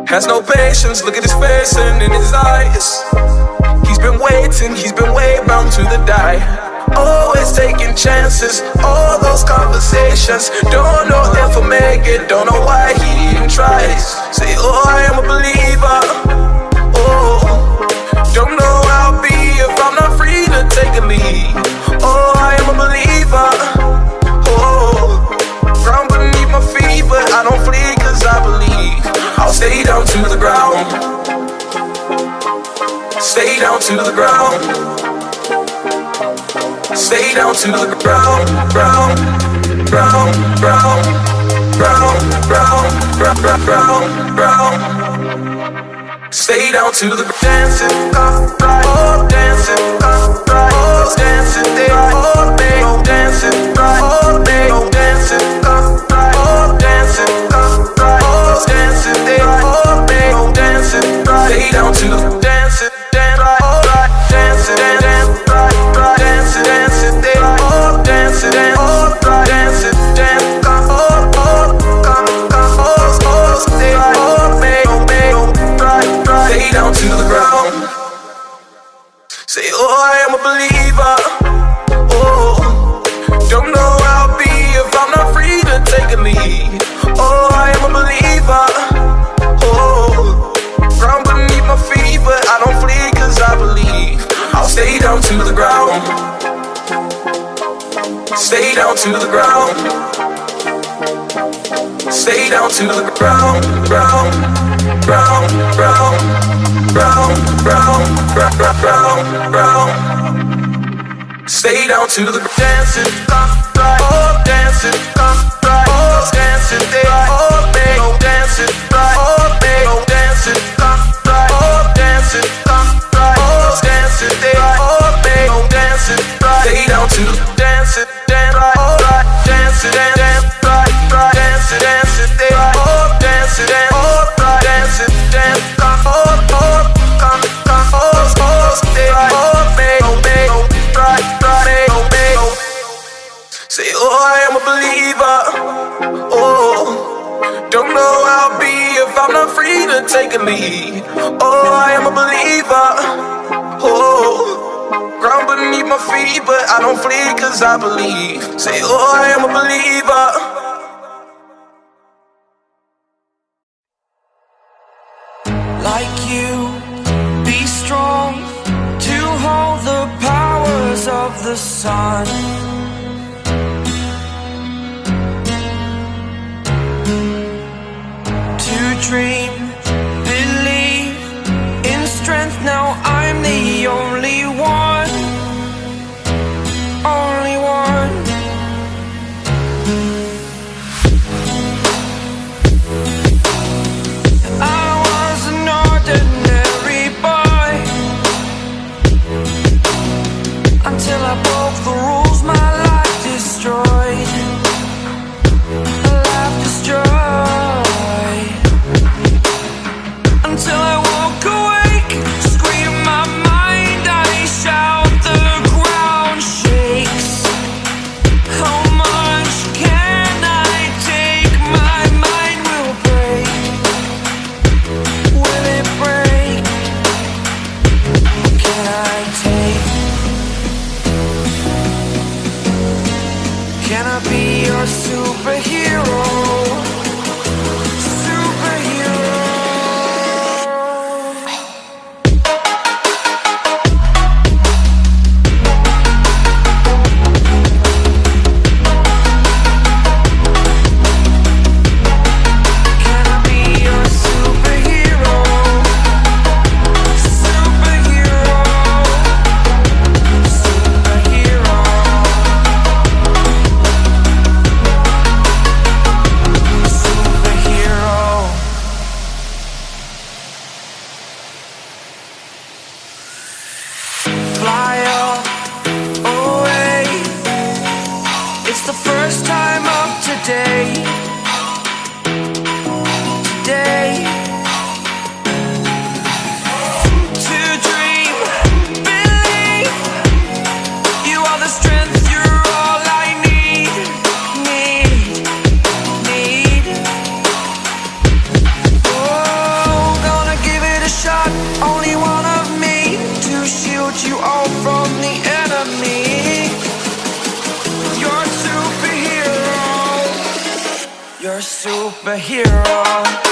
Has no patience, look at his face and in his eyes. He's been way bound to the die. Always taking chances, all those conversations. Don't know if I'll make it, don't know why he even tries. Say, oh, I am a believer. Oh, don't know how I'll be if I'm not free to take a lead. Oh, I am a believer. Oh, ground beneath my feet, but I don't flee cause I believe. I'll stay down to the ground. Stay down to the ground. Stay down to the ground, ground, ground, ground, ground, ground, ground, ground, ground. Stay down to the dancing, right, oh, dancing, right, oh, dancing, oh, they, oh, dancing, right, oh, they, oh, dancing, right, oh, dancing, right, oh, dancing, oh, they, oh, dancing, right. Stay down to the dancing, dance, right, oh, right, dancing, dance, right, right, dancing, dancing, oh, dancing, dance, oh, right, dancing, dance, oh, oh, oh, stay, oh, may, oh, right, right. Stay down to the ground. Say, oh, I am a believer. Oh, don't know how I'll be if I'm not free to take a lead. Oh, I am a believer. Oh, ground beneath my feet, but I don't flee cause I believe. I'll stay down to the ground. Stay down to the ground. Stay down to the ground, ground, ground, ground, ground, ground, ground, ground, ground. Stay down to the dancing, right, oh, dancing, right, oh, dancing, oh, they, oh, dancing, right, oh, they, oh, dancing, right, oh, dancing, right, oh, dancing, oh, they, oh, dancing, right. Stay down to the dancing, dance, right, oh, right, dancing, dance, right, right, dancing, dancing, right, oh, dancing, dance, oh, right, dancing, dance, oh, oh, oh, stay right, oh, may, oh, right, right, oh. Say, oh, I am a believer. Oh, don't know how I'll be if I'm not free to take a lead. Oh, I am a believer. Oh, ground beneath my feet, but I don't flee cause I believe. Say, oh, I am a believer. Like you, be strong to hold the powers of the sun. To dream, believe in strength. Now I'm the only one, only one. I was an ordinary boy until I broke the rules. My life destroyed, life destroyed. a superhero.